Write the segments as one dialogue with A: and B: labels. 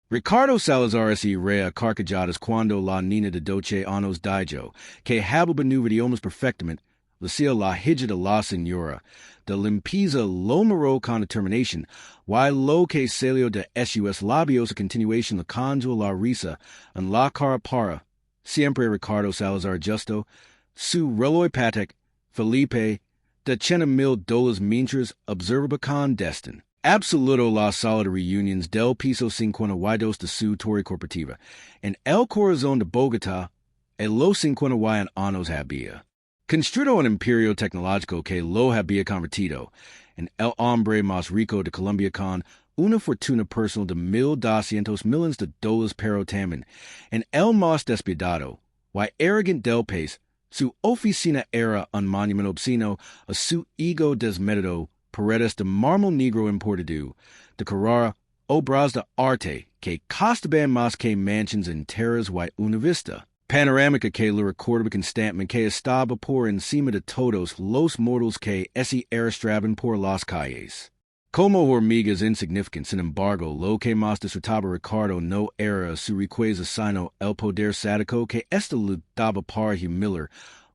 A: Ricardo Salazar y rea carcajadas cuando la niña de 12 años dijo, que hablo benuvo idiomas perfectamente, decía la hija de la señora, de limpieza lo miró con determinación, y lo que salió de sus labios a continuación la conjo la risa, en la cara para, siempre Ricardo Salazar justo, su reloj patek, Felipe, de chena mil $, mientras observaba con destin. Absoluto las salas reunions del piso 52 de su torre corporativa, en el corazón de Bogotá, en los 51 años había. Construido un imperio tecnológico que lo había convertido en el hombre más rico de Colombia con una fortuna personal de $1,200 millones, pero también en el más despiadado y arrogante del país. Su oficina era un monumento obsceno a su ego desmedido, paredes de mármol negro importado, de Carrara, obras de arte que costaban más que mansions enteras y una vista panorámica que lo recordaba constantemente que estaba por encima de todos los mortals que se arrastraban por las calles. Como hormigas insignificantes, sin embargo, lo que más disfrutaba Ricardo no era su riqueza sino el poder sádico que ésta le daba para humillar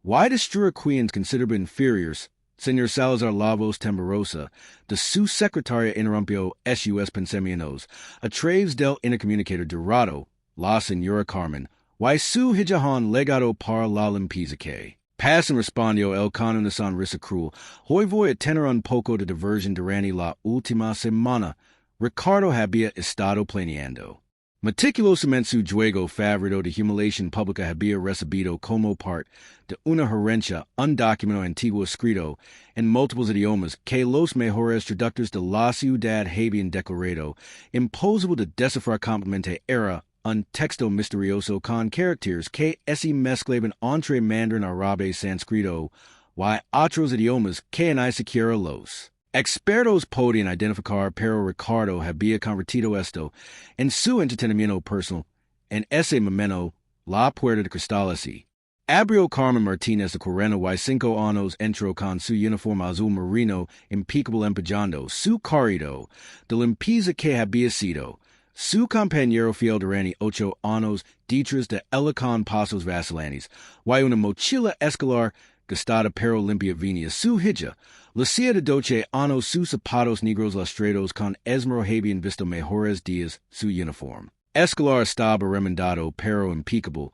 A: y destruir quienes consideraba inferiores. Señor Salazar la voz temblorosa de su secretaria interrumpió sus pensamientos a través del intercomunicador dorado, la señora Carmen, y su hijahan legado para la limpieza que. Pasan respondió el con una sonrisa cruel. Hoy voy a tener un poco de diversión durante la última semana. Ricardo había estado planeando meticulosamente su juego favorito de humiliación pública había recibido como parte de una herencia un documento antiguo escrito en múltiples idiomas que los mejores traductores de la ciudad habían declarado imposible de descifrar completamente. Era un texto misterioso con caracteres que se mezclaban entre mandarín, árabe, sánscrito y otros idiomas que ni siquiera los expertos podían identificar, pero Ricardo había convertido esto en su entretenimiento personal. En ese momento, la puerta de cristal así abrió. Carmen Martínez de 45 años entró con su uniforme azul marino impecable empujando su carrito de limpieza que había sido su compañero fiel durante 8 años detrás de él con pasos vacilantes y una mochila escolar gastada pero limpia venía su hija. Lucía de 12 años sus zapatos negros lustrados con esmero habían visto mejores días. Su uniforme escolar estaba remendado pero impecable.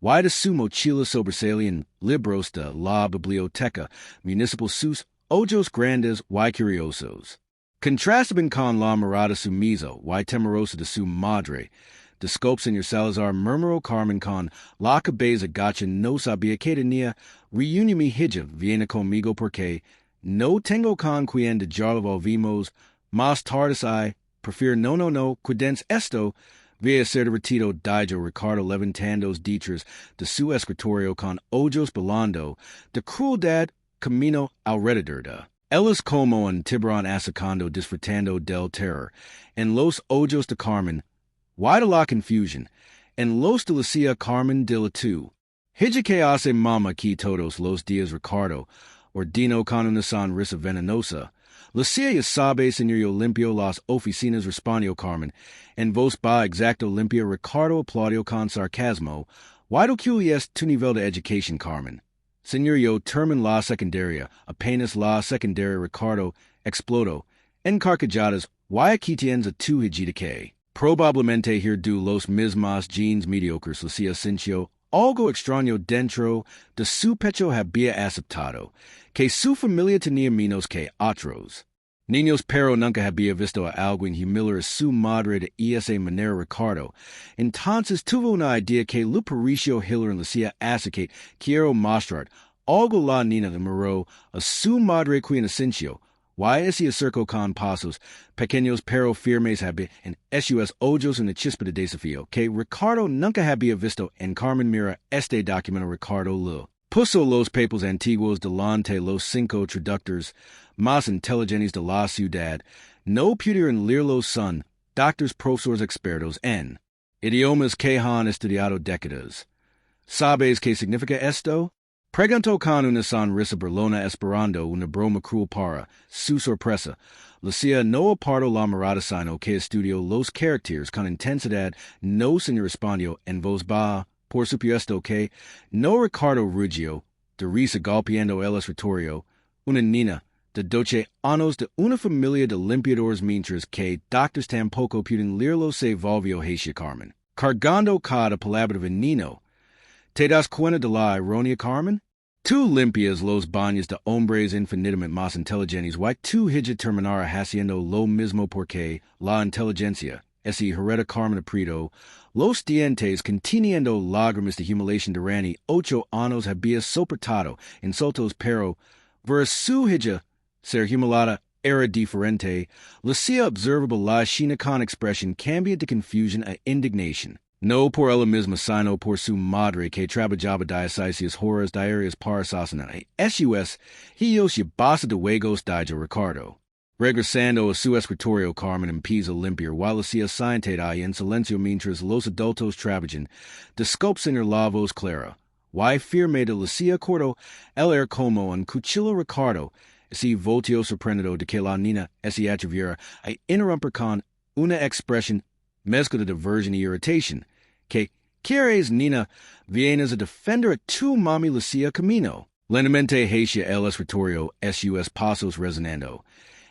A: Y de su mochila sobresalían libros de la biblioteca municipal, sus ojos grandes y curiosos contrastaban con la mirada sumisa y temerosa de su madre. Disculpe, señor Salazar, murmuró Carmen con la cabeza gacha. No sabía que tenía reunión. Mi hija viene conmigo porque no tengo con quien de ya lo volvimos más tarde. I prefiero no, cuidens esto. Vía ser divertido, dijo Ricardo levantando detrás de su escritorio con ojos volando de crueldad camino alrededor de él es como un tiburón asacando disfrutando del terror. En los ojos de Carmen, y de la confusión, en los de Lucía Carmen de la tu. Hija que hace mama aquí todos los días. Ricardo ordenó con una sonrisa venenosa. Lucía ya sabe, señor, yo limpio las oficinas, respondió Carmen. En voz baja exacto limpia. Ricardo aplaudió con sarcasmo. ¿Why do es tu nivel de educación, Carmen? Señor, yo termino la secundaria, apenas la secundaria. Ricardo explodó en carcajadas. ¿Why aquí tienes a tu hijita que? Probablemente here do los mismos jeans mediocres. Lucía sintió algo extraño dentro de su pecho. Había aceptado que su familia tenía menos que otros niños, pero nunca había visto a alguien humillar a su madre de esa manera. Ricardo entonces tuvo una idea que le pareció hilar en Lucía, así que quiero mostrar algo. La niña miró a su madre quien asintió. Y se acercó con pasos pequeños pero firmes. Había en sus ojos una chispa de desafío que Ricardo nunca había visto en Carmen. Mira este documento. Ricardo le puso los papeles antiguos delante los 5 traductores más inteligentes de la ciudad. No pudieron leerlos. Son doctores, profesores expertos en idiomas que han estudiado décadas. ¿Sabes qué significa esto? Pregunto con una sonrisa burlona esperando una broma cruel para su sorpresa. Lucia no aparto la mirada sino que estudió los caracteres con intensidad, no se respondió en voz baja, por supuesto que no Ricardo Ruggiero, de risa golpeando el escritorio, una niña de 12 años de una familia de limpiadores mientras que doctors tampoco pueden leerlo se volvió hacia Carmen. Cargando cada palabra veneno. ¿Te das cuenta de la ironía, Carmen? Tú limpias los baños de hombres infinitamente más inteligentes, y tú hija terminará haciendo lo mismo porque la inteligencia, ese hereda Carmen aprieto, los dientes conteniendo lágrimas de humiliación durante 8 años había soportado insultos pero ver su hija ser humillada era diferente. Lucia observable la china con expresión cambia de confusion a indignación. No por ella misma, sino por su madre, que trabajaba diocesias horas diarias para asesinar. S.U.S. Hios y basa de huegos dijo Ricardo. Regresando a su escritorio, Carmen empieza a limpiar, while Lucia sentada en silencio mientras los adultos trabajan. Desculpe, señor la voz clara. Y firme de Lucia cortó el air como un cuchillo Ricardo. Si volteó sorprendido de que la niña se atreviera a interrumpir con una expresión mezcla de diversión y irritación. Que quieres, Nina, vienes a defender a tu mami Lucia Camino. Lentamente hacia el escritorio, sus pasos resonando.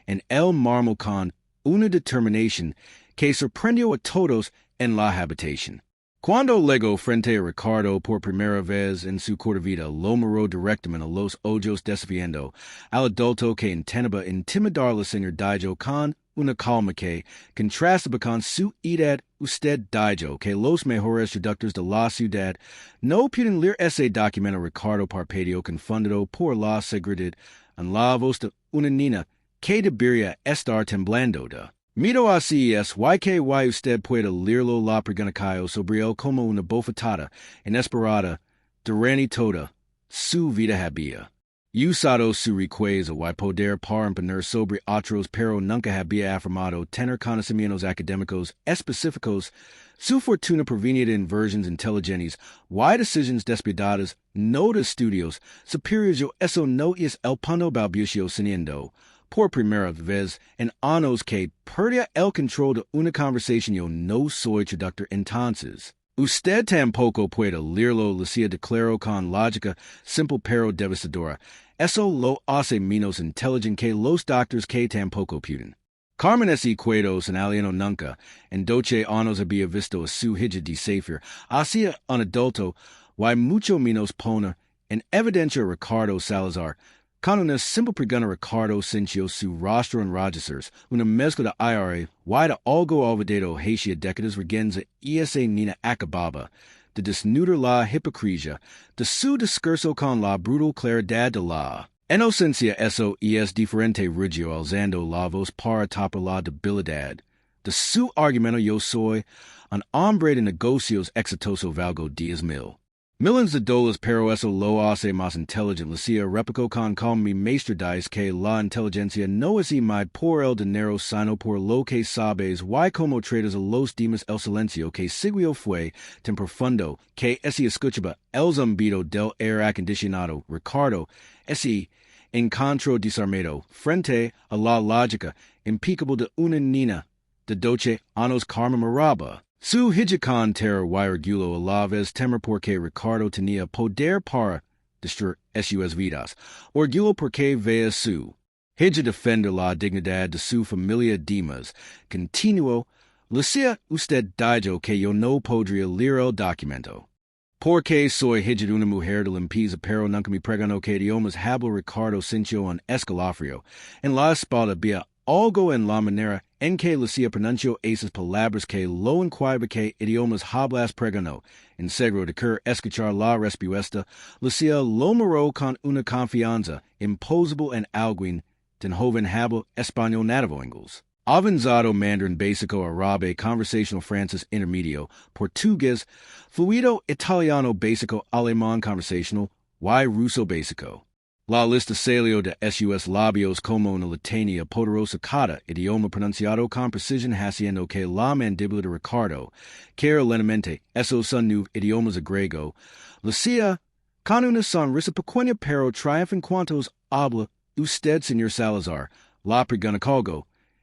A: En el mármol con una determinación que sorprendió a todos en la habitación. Cuando llegó frente a Ricardo por primera vez en su corta vida, lo miró directamente a los ojos desafiando al adulto que intentaba intimidar al señor Dijo con una calma que contrastaba con su edad. Usted dijo que los mejores traductores de la ciudad no pueden leer ese documento. Ricardo parpadeó confundido por la seguridad en la voz de una niña que debería estar temblando de. Miro así es que usted puede leerlo. La pregunta cayó sobre él como una bofetada inesperada durante toda su vida había usado su riqueza y poder para imponer sobre otros, pero nunca había afirmado tener conocimientos académicos específicos. Su fortuna provenía de inversiones inteligentes y decisiones despiadadas, no de estudios superiores. Eso no es el punto, balbució siniendo por primera vez en años que perdía el control de una conversación. Yo no soy traductor entonces. Usted tampoco puede leerlo, Lucia declaró con lógica simple pero devastadora. Eso lo hace menos inteligente que los doctores que tampoco pueden. Carmen ese cuedo sin alieno nunca. En 12 años había visto a su hija decir hacia un adulto y mucho menos poner en evidencia Ricardo Salazar. Con una simple pregunta Ricardo sintió su rostro enrojecer, una mezcla de ira y de algo olvidado hacia décadas regenza y esa niña acababa de desnudar la hipocresía de su discurso con la brutal claridad de la inocencia. Eso es diferente. Ruggiero alzando la voz para tapar la debilidad de su argumento. Yo soy un hombre de negocios exitoso, valgo 10,000 millones de dólares, pero eso lo hace más inteligente. Lucia replicó con calma. Mi maestro dice que la inteligencia no es mide por el dinero sino por lo que sabes y como tratas a los demás. El silencio que siguió fue tan profundo que ese escuchaba el zumbido del aire acondicionado. Ricardo ese encontró desarmado frente a la lógica impecable de una niña de 12 años. Carmen miraba su hija con terror y orgullo a la vez, temor porque Ricardo tenía poder para destruir sus vidas, orgullo porque veía su hija defender la dignidad de su familia. Idiomas continuó. Lucia, usted dijo que yo no podría leer el documento porque soy hija de una mujer de limpieza, pero nunca me preguntó que idiomas hablo. Ricardo sintió un escalofrío en la espalda. Había algo en la manera en que Lucia pronunció esas palabras que lo inquietaba. Que idiomas hablas? Preguntó. En seguro de querer escuchar la respuesta, Lucia lo miró con una confianza imposible en alguien tan joven. Hablo español nativo, inglés, avanzado, mandarín básico, árabe, conversational francés intermedio, portugués, fluido, italiano básico, alemán conversational, y ruso básico. La lista salió de sus labios como una litania poderosa. Cada idioma pronunciado con precisión, haciendo que la mandíbula de Ricardo caer lentamente. Esos son idiomas de griego. Lucia Con una sonrisa pequeña pero triunfa en cuantos habla usted, señor Salazar, la pregunta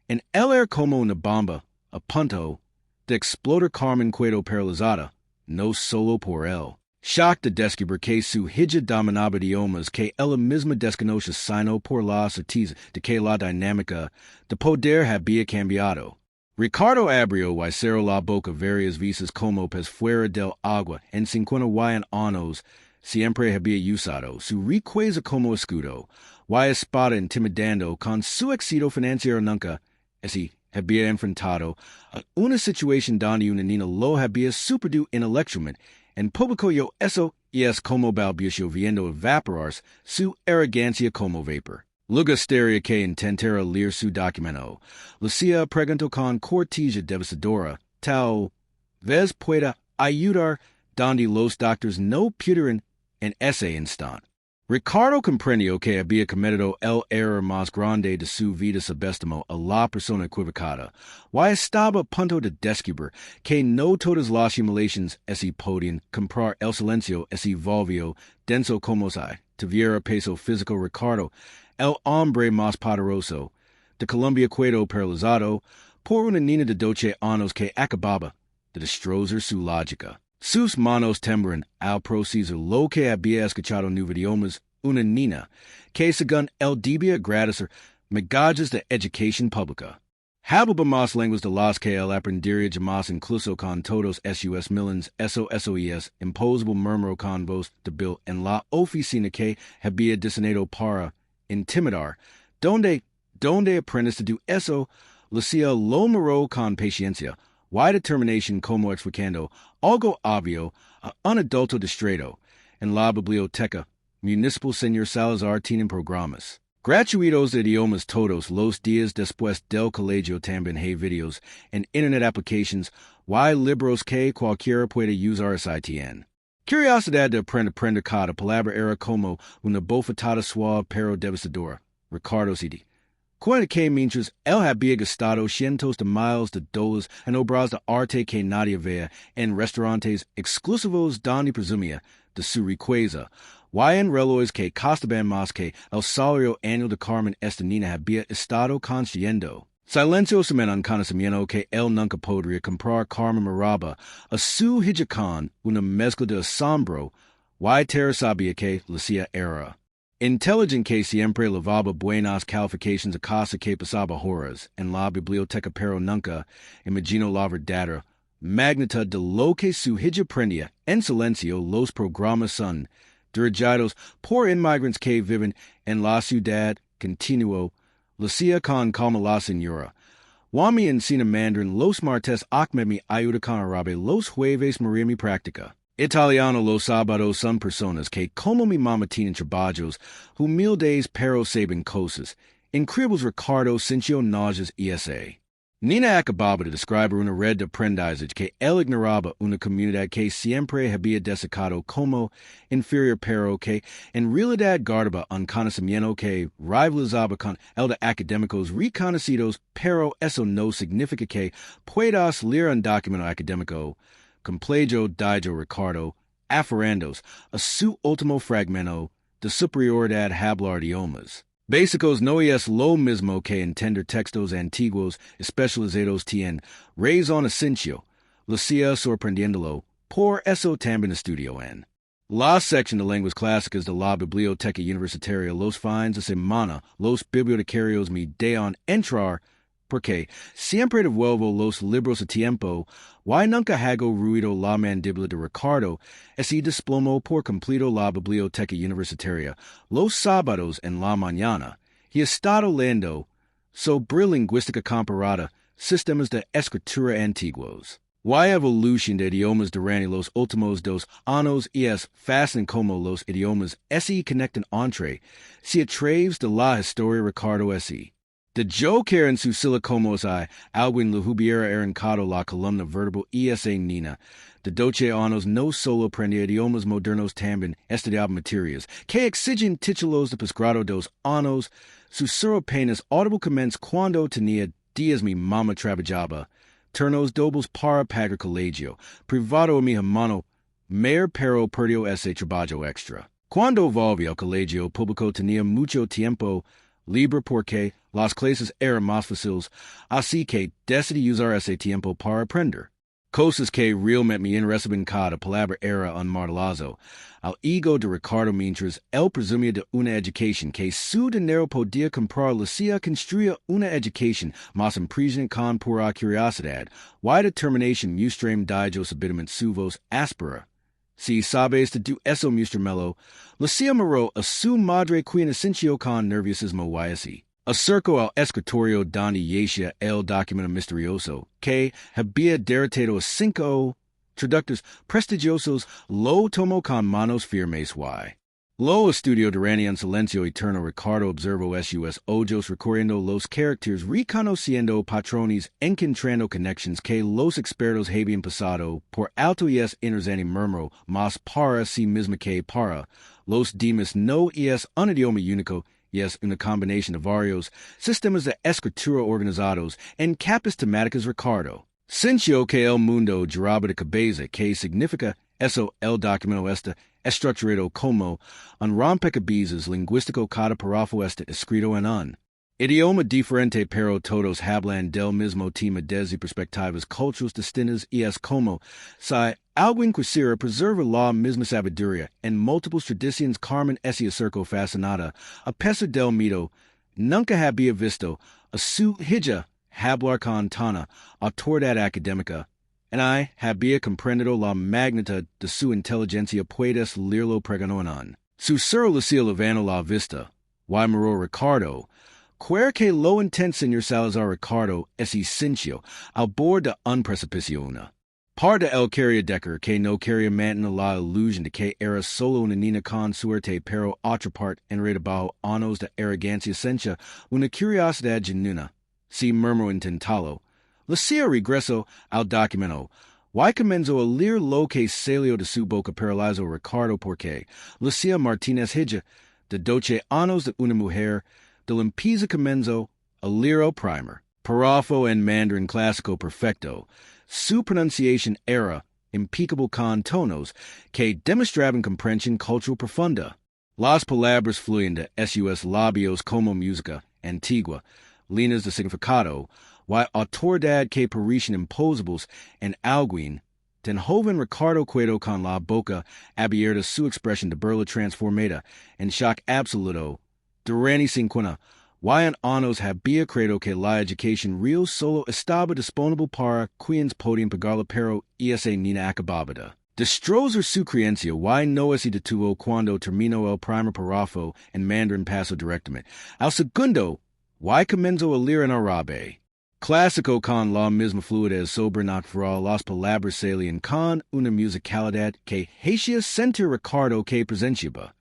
A: en él era como una bomba, a punto de explotar Carmen Cueto paralizada, no solo por él. Shock de descubrir que su hija dominaba idiomas que ella misma desconoce sino por la certeza de que la dinámica de poder había cambiado. Ricardo abrió y cerró la boca varias veces como pez fuera del agua en 50 años siempre había usado su riqueza como escudo, y espada intimidando con su éxito financiero nunca, así había enfrentado a una situación donde una niña lo había superado intelectualmente, en público yo eso y es como balbució viendo evaporarse su arrogancia como vapor. Luego Historia que intentara leer su documento, Lucía preguntó con cortesía devastadora, tal vez pueda ayudar donde los doctores no pudieron en ese instante. Ricardo comprendió que había cometido el error más grande de su vida subestimó a la persona equivocada, y estaba a punto de descubrir que no todas las humiliaciones así podían comprar el silencio así volvió denso como si tuviera peso físico. Ricardo, el hombre más poderoso de Colombia, quedó paralizado por una niña de 12 años que acababa de destrozar su lógica. Sus manos temblan al procesar lo que había escuchado en idiomas, una niña que según él debía agradecer migajas de educación pública. Hablo más lenguas de las que él aprendería jamás incluso con todos sus millons SOSOES, imposible murmuró con voz débil en la oficina que había diseñado para intimidar. ¿Dónde aprendes a do eso? Lucía lo miró con paciencia, y determinación como explicando algo obvio a un adulto distraído. En la biblioteca municipal señor Salazar tienen programas gratuitos de idiomas todos los días después del colegio. También hay videos en internet applications y libros que cualquiera puede usar. Si tiene curiosidad de aprender cada palabra era como una bofetada suave pero devastadora. Ricardo CD. Cuenta que mientras él había gastado cientos de miles de dólares en obras de arte que nadie vea en restaurantes exclusivos donde presumía de su riqueza, y en relojes que costaban más que el salario anual de Carmen. Esta niña había estado consciendo silenciosamente un conocimiento que él nunca podría comprar. Carmen miraba a su hija con una mezcla de asombro y terror. Sabía que Lucía era intelligent que siempre levaba buenas calificaciones a casa que pasaba horas en la biblioteca pero nunca imaginó la verdadera magnitud de lo que su hija aprendía en silencio. Los programas son dirigidos por inmigrantes que viven en la ciudad, continuó Lucía con calma. La señora Wami encina mandarin los martes Ahmed mi ayuda con árabe los jueves María mi práctica italiano. Los sábados son personas que como mi mamá tienen trabajos humildes pero saben cosas increíbles. Ricardo sintió náuseas y esa niña acababa de describir una red de aprendizaje que él ignoraba, una comunidad que siempre había destacado como inferior pero que en realidad guardaba un conocimiento que rivalizaba con el de académicos reconocidos, pero eso no significa que puedas leer un documento académico complejo. Dijo Ricardo, aferrándose a su último fragmento de superioridad. Hablar idiomas básicos no es lo mismo que entender textos antiguos especializados. Tiene razón Asensio. Lucía sorprendiéndolo. Por eso también estudió en la sección de lenguas clásicas de la biblioteca universitaria los fines de semana. Los bibliotecarios me dejan entrar porque siempre devuelvo los libros a tiempo. Y nunca hago ruido. La mandíbula de Ricardo así desplomó por completo la biblioteca universitaria los sábados en la mañana. He estado leyendo sobre lingüística comparada, sistemas de escritura antiguos y evolución de idiomas durante los últimos 2 años. Y es fascinante como los idiomas se conectan entre si a través de la historia. Ricardo S. de Joker en su sila como si alguien le hubiera arrancado la columna vertebral. Y esa niña de 12 años no solo aprendía idiomas modernos, también estudiaba materias que exigen títulos de posgrado. 2 años. Su solo apenas audible comenzó cuando tenía 10. Mi mamá trabajaba turnos dobles para pagar colegio privado a mi hermano Mayor pero perdió ese trabajo extra. Cuando volví al colegio público tenía mucho tiempo libre porque las clases eran más fáciles, así que decidí usar ese tiempo para aprender. Cosas que realmente me interesaban. Cada palabra era un martelazo al ego de Ricardo mientras él presumía de una educación que su dinero podía comprar. Lucía construía una educación más impresionante con pura curiosidad. Y determinación mostrem dijo subitamente su voz áspera. Si sabes de eso, Mr. Mello, Lucía miró a su madre quien asintió con nerviosismo y así. Acercó al escritorio donde yacía el documento misterioso, que había derrotado a 5 traductores prestigiosos. Lo tomó con manos firmes y lo estudió durante un silencio eterno. Ricardo observó sus ojos recorriendo los caracteres, reconociendo patrones, encontrando conexiones que los expertos habían pasado por alto y interesante. Murmuró más para sí mismo que para los demás. No es un idioma único, es una combinación de varios sistemas de escritura organizados en capas temáticas. Ricardo sintió que el mundo giraba de cabeza. ¿Qué significa eso? El documento está estructurado como un rompecabezas lingüístico. Cada párrafo está escrito en un idioma diferente, pero todos hablan del mismo tema desde perspectivas culturales distintas. Y es como si alguien quisiera preservar la misma sabiduría en múltiples tradiciones. Carmen se acercó fascinada a pesar del miedo. Nunca había visto a su hija hablar con tanta autoridad académica. En había comprendido la magnitud de su inteligencia. Puedes leerlo. Pregonó en su ser. Lucía levantó la vista y miró Ricardo. Quer que lo intente, señor Salazar. Ricardo se sintió al borde de un precipicio. Una parte de él quería Decker, que no quería mantener la ilusión de que era solo una niña con suerte, pero otra parte enredada bajo años de arrogancia sencha una curiosidad genuina. Si murmuró intentado. Lucía regresó al documento y comenzó a leer lo que salió de su boca. Paralizó Ricardo porque Lucía Martínez, hija de 12 años de una mujer de limpieza, comenzó a leer el primer párrafo en mandarín clásico perfecto. Su pronunciación era impecable con tonos que demostraban comprensión cultural profunda. Las palabras fluían de sus labios como música antigua, líneas de significado y autoridad que parecían imposibles en alguien tan joven. Ricardo quedó con la boca abierta, su expresión de burla transformada en shock absoluto. Durante 50 años había creído que la educación real solo estaba disponible para quienes podían pagarla, pero esa niña acababa de destrozar su creencia y no se detuvo. Cuando terminó el primer párrafo en mandarín pasó directamente al segundo y comenzó a leer en árabe clásico con la misma fluidez sobrenatural. Las palabras salían con una musicalidad que hacía sentir Ricardo que presenciaba